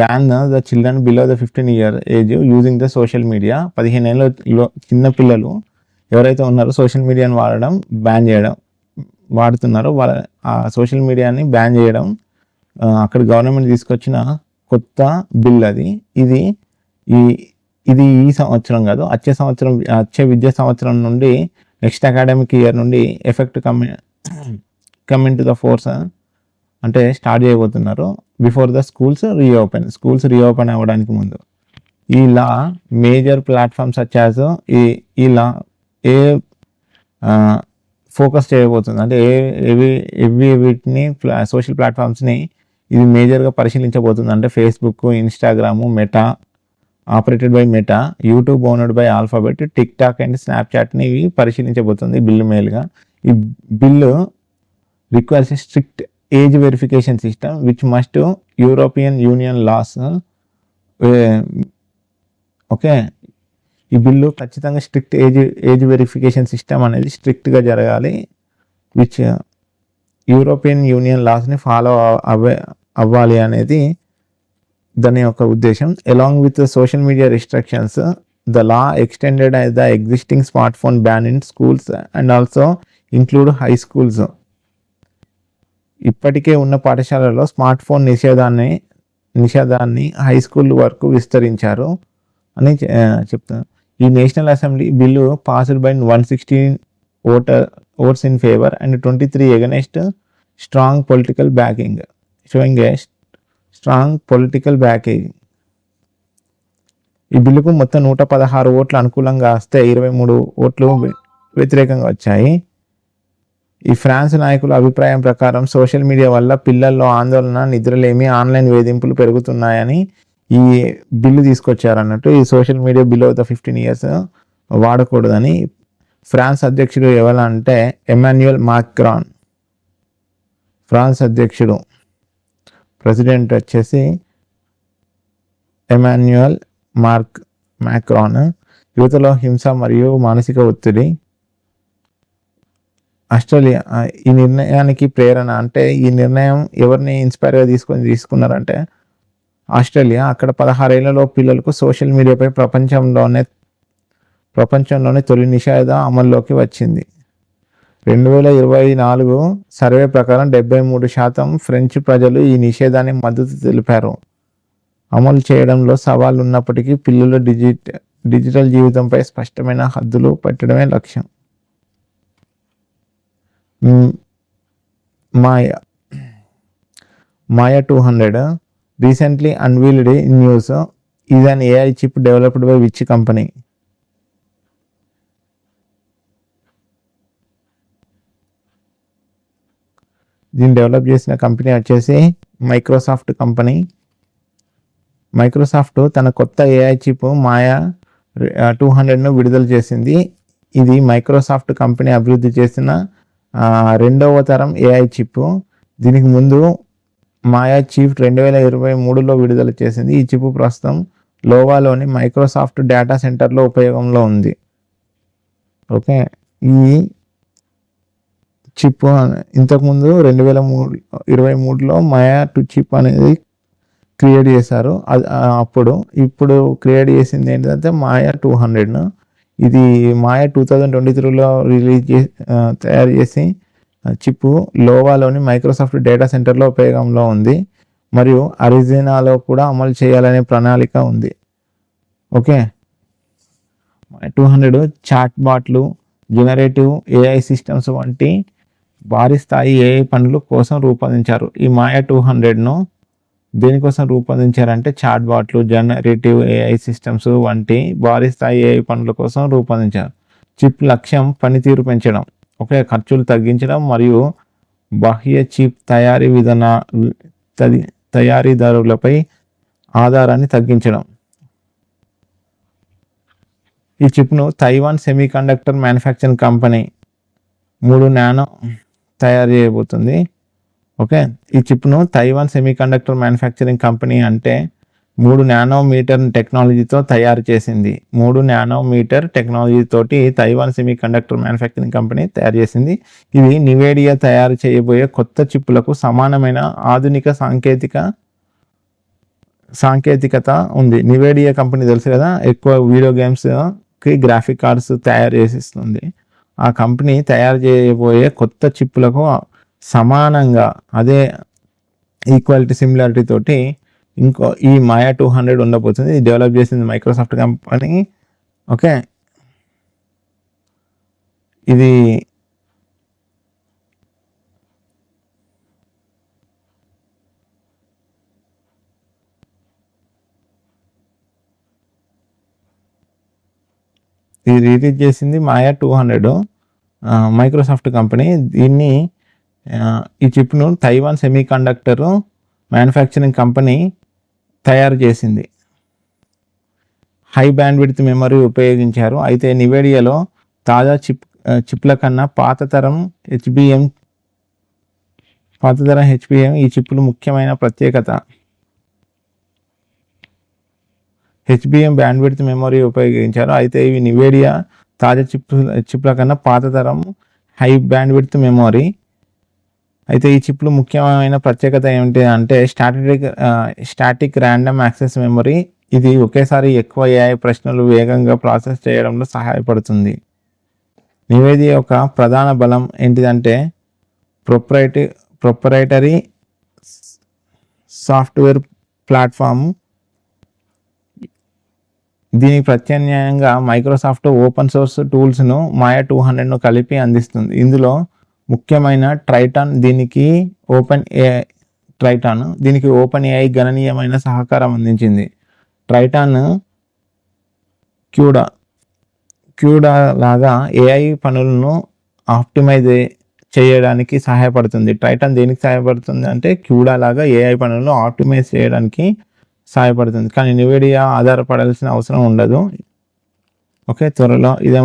ban the children below the 15 year age using the social media. 15 ఏళ్ళ చిన్న పిల్లలు ఎవరైతే ఉన్నారో సోషల్ మీడియాని వాడుతున్నారో వాళ్ళ ఆ సోషల్ మీడియాని బ్యాన్ చేయడం అక్కడ గవర్నమెంట్ తీసుకొచ్చిన కొత్త బిల్ అది. ఇది ఈ సంవత్సరం కాదు, వచ్చే విద్యా సంవత్సరం నుండి నెక్స్ట్ అకాడమిక్ ఇయర్ నుండి effect coming to the force అంటే స్టార్ట్ చేయబోతున్నారు. బిఫోర్ ద స్కూల్స్ రీఓపెన్ అవ్వడానికి ముందు. ఈ లా మేజర్ ప్లాట్ఫామ్స్ సచ్ ఈ లా ఫోకస్ చేయబోతుంది అంటే వీటిని సోషల్ ప్లాట్ఫామ్స్ని ఇది మేజర్గా పరిశీలించబోతుంది. అంటే Facebook, Instagram, Meta operated by Meta, YouTube owned by Alphabet, TikTok and స్నాప్చాట్ని ఇవి పరిశీలించబోతుంది బిల్లు మేలుగా. ఈ bill requires a strict age verification system which must European Union laws. Okay, ఈ బిల్లు ఖచ్చితంగా స్ట్రిక్ట్ ఏజ్ వెరిఫికేషన్ సిస్టమ్ అనేది స్ట్రిక్ట్గా జరగాలి. విచ్ యూరోపియన్ యూనియన్ లాస్ని ఫాలో అవ్వాలి అనేది దాని యొక్క ఉద్దేశం. Along with social media restrictions, the law extended the existing smartphone ban in schools and also include high schools. ఇప్పటికే ఉన్న పాఠశాలలో స్మార్ట్ ఫోన్ నిషేధాన్ని హై స్కూల్ వరకు విస్తరించారు అని చెప్తాను. ఈ national assembly bill passed by 116 votes in favour and 23 against strong political backing, sowing a strong political backing. ఈ బిల్లుకు మొత్తం 116 ఓట్లు అనుకూలంగా వస్తే 23 ఓట్లు వ్యతిరేకంగా వచ్చాయి. ఈ ఫ్రాన్స్ నాయకుల అభిప్రాయం ప్రకారం సోషల్ మీడియా వల్ల పిల్లల్లో ఆందోళన, నిద్రలేమి, ఆన్లైన్ వేధింపులు పెరుగుతున్నాయని ఈ బిల్లు తీసుకొచ్చారు అన్నట్టు. ఈ social media below the 15 years వాడకూడదని. ఫ్రాన్స్ అధ్యక్షుడు ఎవరంటే ఎమాన్యుయల్ మాక్రాన్. ఫ్రాన్స్ అధ్యక్షుడు ప్రెసిడెంట్ వచ్చేసి ఎమాన్యుయల్ మాక్రాన్. యువతలో హింస మరియు మానసిక ఒత్తిడి. ఆస్ట్రేలియా ఈ నిర్ణయానికి ప్రేరణ అంటే ఈ నిర్ణయం ఎవరిని ఇన్స్పైర్గా తీసుకున్నారంటే ఆస్ట్రేలియా. అక్కడ 16 ఏళ్లలో పిల్లలకు సోషల్ మీడియాపై ప్రపంచంలోనే తొలి నిషేధం అమల్లోకి వచ్చింది. 2024 సర్వే ప్రకారం 73% ఫ్రెంచ్ ప్రజలు ఈ నిషేధాన్ని మద్దతు తెలిపారు. అమలు చేయడంలో సవాళ్లు ఉన్నప్పటికీ పిల్లల డిజిటల్ జీవితంపై స్పష్టమైన హద్దులు పెట్టడమే లక్ష్యం. మాయా Maya 200 recently unveiled in news is an AI chip developed by which company? దీన్ని డెవలప్ చేసిన కంపెనీ వచ్చేసి మైక్రోసాఫ్ట్ కంపెనీ. మైక్రోసాఫ్ట్ తన కొత్త ఏఐ చిప్ మాయా 200ను విడుదల చేసింది. ఇది మైక్రోసాఫ్ట్ కంపెనీ అభివృద్ధి చేసిన రెండవ తరం ఏఐ చిప్. దీనికి ముందు మాయా చిప్ 2023లో విడుదల చేసింది. ఈ చిప్ ప్రస్తుతం లోవాలోని మైక్రోసాఫ్ట్ డేటా సెంటర్లో ఉపయోగంలో ఉంది. ఓకే, ఈ చిప్ ఇంతకుముందు 2023లో మాయా 2 చిప్ అనేది క్రియేట్ చేశారు. ఇప్పుడు క్రియేట్ చేసింది ఏంటంటే మాయా 200ను. ఇది మాయా 2023లో తయారు చేసి చిప్ లోవాలోని మైక్రోసాఫ్ట్ డేటా సెంటర్లో ఉపయోగంలో ఉంది మరియు అరిజోనాలో కూడా అమలు చేయాలనే ప్రణాళిక ఉంది. ఓకే, 200 చాట్ బాట్లు, జనరేటివ్ ఏఐ సిస్టమ్స్ వంటి భారీ స్థాయి ఏఐ పనుల కోసం రూపొందించారు. ఈ మాయా 200ను దేనికోసం రూపొందించారంటే చాట్ బాట్లు, జనరేటివ్ ఏఐ సిస్టమ్స్ వంటి భారీ స్థాయి ఏఐ పనుల కోసం రూపొందించారు. చిప్ లక్ష్యం పనితీరు పెంచడం, ఒకే ఖర్చులు తగ్గించడం మరియు బాహ్య చిప్ తయారీదారులపై ఆధారాన్ని తగ్గించడం. ఈ చిప్ను Taiwan semiconductor manufacturing company 3 nano తయారు చేయబోతుంది. ఓకే, ఈ చిప్ను తైవాన్ సెమీకండక్టర్ మ్యానుఫ్యాక్చరింగ్ కంపెనీ అంటే 3 నానోమీటర్ టెక్నాలజీతో తయారు చేసింది. 3 నానోమీటర్ టెక్నాలజీతోటి తైవాన్ సెమీకండక్టర్ మ్యానుఫ్యాక్చరింగ్ కంపెనీ తయారు చేసింది. ఇది నివేడియా తయారు చేయబోయే కొత్త చిప్పులకు సమానమైన ఆధునిక సాంకేతికత ఉంది. నివేడియా కంపెనీ తెలుసు కదా, ఎక్కువ వీడియో గేమ్స్కి గ్రాఫిక్ కార్డ్స్ తయారు చేసిస్తుంది. ఆ కంపెనీ తయారు చేయబోయే కొత్త చిప్పులకు సమానంగా అదే ఈక్వాలిటీ సిమిలారిటీ తోటి ఈ మాయా 200 ఉండబోతుంది. ఇది డెవలప్ చేసింది మైక్రోసాఫ్ట్ కంపెనీ. ఓకే, ఇది రిలీజ్ చేసింది మాయా 200 మైక్రోసాఫ్ట్ కంపెనీ. ఈ చిప్ను తైవాన్ సెమీకండక్టర్ మ్యానుఫ్యాక్చరింగ్ కంపెనీ తయారు చేసింది. హై బ్యాండ్విడ్త్ మెమరీ ఉపయోగించారు. అయితే నివేడియాలో తాజా చిప్ల కన్నా పాత తరం హెచ్బిఎం ఈ చిప్లు ముఖ్యమైన ప్రత్యేకత. హెచ్బిఎం బ్యాండ్విడ్త్ మెమరీ ఉపయోగించారు. అయితే ఇవి నివేడియా తాజా చిప్ల కన్నా పాత తరం హై బ్యాండ్విడ్త్ మెమరీ. అయితే ఈ చిప్లు ముఖ్యమైన ప్రత్యేకత ఏమిటి అంటే స్టాటిక్ ర్యాండమ్ యాక్సెస్ మెమరీ. ఇది ఒకేసారి ఎక్కువ ఏఐ ప్రశ్నలు వేగంగా ప్రాసెస్ చేయడంలో సహాయపడుతుంది. నివేదిక యొక్క ప్రధాన బలం ఏంటిదంటే ప్రొప్రైటరీ సాఫ్ట్వేర్ ప్లాట్ఫామ్. దీనికి ప్రత్యామ్నాయంగా మైక్రోసాఫ్ట్ ఓపెన్ సోర్స్ టూల్స్ను మాయా 200ను కలిపి అందిస్తుంది. ఇందులో ముఖ్యమైన ట్రైటాన్ దీనికి ఓపెన్ ఏఐ గణనీయమైన సహకారం అందించింది. ట్రైటాన్ క్యూడా లాగా ఏఐ పనులను ఆప్టిమైజ్ చేయడానికి సహాయపడుతుంది. ట్రైటాన్ దేనికి సహాయపడుతుంది అంటే క్యూడా లాగా ఏఐ పనులను ఆప్టిమైజ్ చేయడానికి సహాయపడుతుంది. కానీ నివేడియా ఆధారపడాల్సిన అవసరం ఉండదు. ఓకే, త్వరలో ఇదే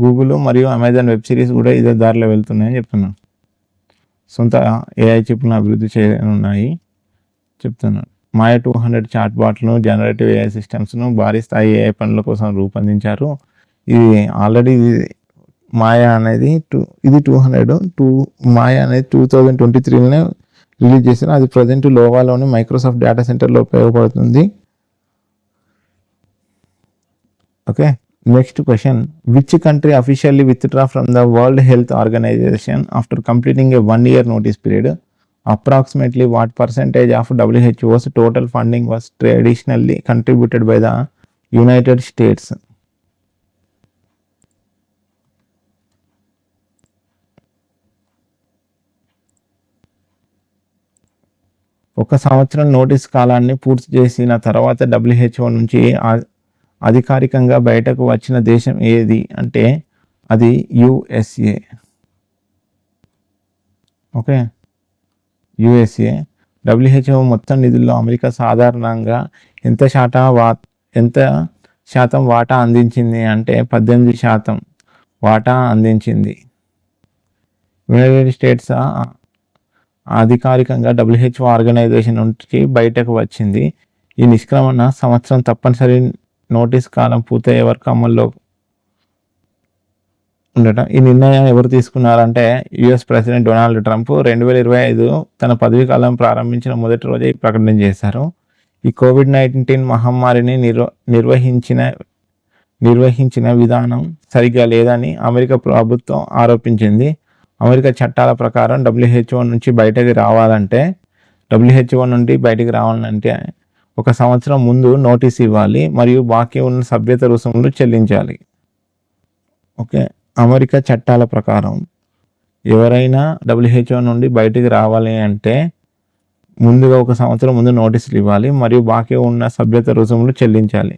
గూగుల్ మరియు అమెజాన్ వెబ్ సిరీస్ కూడా ఇదే దారిలో వెళ్తున్నాయని చెప్తున్నాను. సొంత ఏఐ చిప్లను అభివృద్ధి చేయనున్నాయి చెప్తున్నాను. మాయా 200 చాట్ బాట్లను, జనరేటివ్ ఏఐ సిస్టమ్స్ను భారీ స్థాయి ఏఐ పనుల కోసం రూపొందించారు. ఇది ఆల్రెడీ మాయా అనేది 200 మాయా అనేది 2023లోనే రిలీజ్ చేశారు. అది ప్రజెంట్ లోవాలోని మైక్రోసాఫ్ట్ డేటా సెంటర్లో ఉపయోగపడుతుంది. Okay, next question. Which country officially withdraw from the world health organisation after completing a 1 year notice period? Approximately what percentage of WHO's total funding was traditionally contributed by the United States? ఒక సంవత్సరం notice కాలాన్ని పూర్తి చేసిన తర్వాత WHO నుంచి అధికారికంగా బయటకు వచ్చిన దేశం ఏది అంటే అది USA. Okay, USA. WHO మొత్తం నిధుల్లో అమెరికా సాధారణంగా ఎంత శాతం వాటా అందించింది అంటే 18% వాటా అందించింది. యునైటెడ్ స్టేట్స్ అధికారికంగా WHO ఆర్గనైజేషన్ నుంచి బయటకు వచ్చింది. ఈ నిష్క్రమణ సంవత్సరం తప్పనిసరి నోటీస్ కాలం పూర్తయ్యే వరకు అమల్లో ఉండటం. ఈ నిర్ణయం ఎవరు తీసుకున్నారంటే యుఎస్ ప్రెసిడెంట్ డొనాల్డ్ ట్రంప్ 2025 తన పదవీ కాలం ప్రారంభించిన మొదటి రోజే ఈ ప్రకటన చేశారు. ఈ COVID-19 మహమ్మారిని నిర్వహించిన విధానం సరిగ్గా లేదని అమెరికా ప్రభుత్వం ఆరోపించింది. అమెరికా చట్టాల ప్రకారం WHO నుండి బయటకు రావాలంటే ఒక సంవత్సరం ముందు నోటీస్ ఇవ్వాలి మరియు బాకీ ఉన్న సభ్యత రుసుములు చెల్లించాలి. ఓకే, అమెరికా చట్టాల ప్రకారం ఎవరైనా WHO నుండి బయటికి రావాలి అంటే ముందుగా ఒక సంవత్సరం ముందు నోటీసులు ఇవ్వాలి మరియు బాకీ ఉన్న సభ్యత రుసుములు చెల్లించాలి.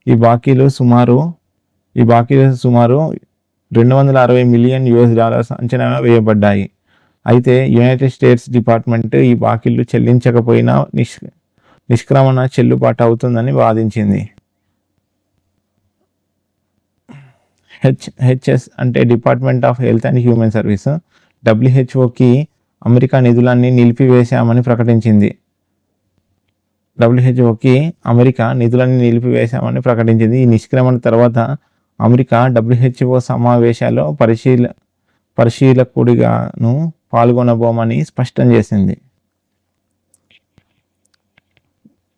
ఈ బాకీలు సుమారు $260 మిలియన్ అంచనా వేయబడ్డాయి. అయితే యునైటెడ్ స్టేట్స్ డిపార్ట్మెంట్ ఈ బాకీలు చెల్లించకపోయినా నిష్క్రమణ చెల్లుబాటు అవుతుందని వాదించింది. HS అంటే department of health and human service WHOకి అమెరికా నిధులన్నీ నిలిపివేశామని ప్రకటించింది. ఈ నిష్క్రమణ తర్వాత అమెరికా WHO సమావేశాల్లో పరిశీలకుడిగాను పాల్గొనబోమని స్పష్టం చేసింది.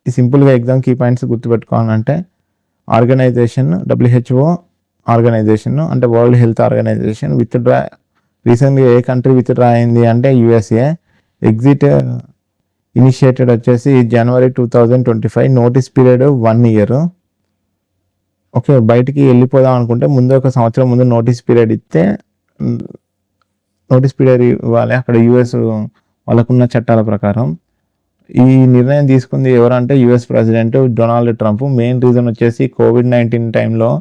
ఈ సింపుల్గా ఎగ్జామ్ కీ పాయింట్స్ గుర్తుపెట్టుకోవాలంటే WHO ఆర్గనైజేషన్ అంటే వరల్డ్ హెల్త్ ఆర్గనైజేషన్ రీసెంట్గా ఏ కంట్రీ విత్డ్రా అయింది అంటే USA. ఎగ్జిట్ ఇనిషియేటెడ్ వచ్చేసి January 2025. Notice period 1 year. Okay, బయటికి వెళ్ళిపోదాం అనుకుంటే ముందు ఒక సంవత్సరం ముందు నోటీస్ పీరియడ్ ఇవ్వాలి అక్కడ US వాళ్ళకున్న చట్టాల ప్రకారం. ఈ నిర్ణయం తీసుకుంది ఎవరంటే US president Donald Trump. Main reason వచ్చేసి COVID-19 టైంలో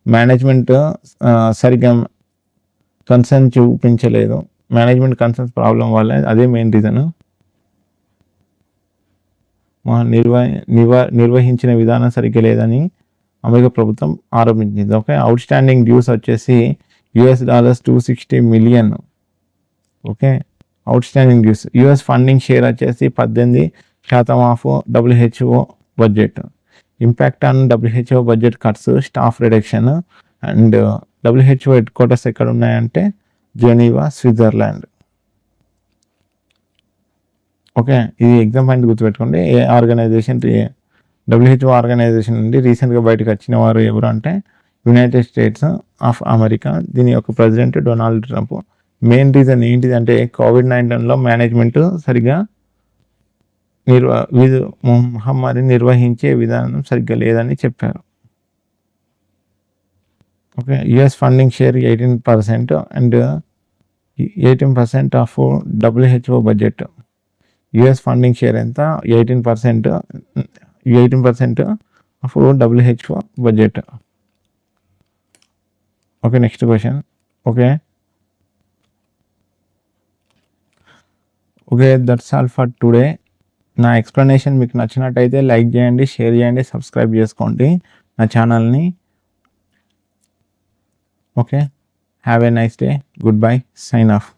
మేనేజ్మెంట్ సరిగ్గా కన్సర్న్ చూపించలేదు. మేనేజ్మెంట్ కన్సర్న్స్ ప్రాబ్లం వల్ల అదే మెయిన్ రీజన్. నిర్వహించిన విధానం సరిగ్గా లేదని అమెరికా ప్రభుత్వం ఆరోపించింది. ఓకే, అవుట్ స్టాండింగ్ డ్యూస్ వచ్చేసి $260 million. Okay, outstanding dues. US funding share వచ్చేసి 18% of WHO budget. Impact on WHO budget cuts, staff reduction. And WHO headquarters ఎక్కడ ఉన్నాయంటే జెనీవా, స్విట్జర్లాండ్. ఓకే, ఇది ఎగ్జామ్ పాయింట్ గుర్తుపెట్టుకోండి. ఏ organisation WHO organisation నుండి రీసెంట్గా బయటకు వచ్చిన వారు ఎవరు అంటే యునైటెడ్ స్టేట్స్ ఆఫ్ అమెరికా. దీని యొక్క president Donald Trump. Main reason ఏంటిదంటే COVID-19లో మేనేజ్మెంట్ సరిగ్గా మహమ్మారిని నిర్వహించే విధానం సరిగ్గా లేదని చెప్పారు. Okay, US funding share 18% and 18% of WHO budget. US funding share ఎంత? 18% of WHO budget. Okay, next question. Okay, that's all for today. నా ఎక్స్ప్లెనేషన్ మీకు నచ్చినట్టయితే లైక్ చేయండి, షేర్ చేయండి, సబ్స్క్రైబ్ చేసుకోండి నా ఛానల్ని. Okay, have a nice day. Goodbye. Sign of.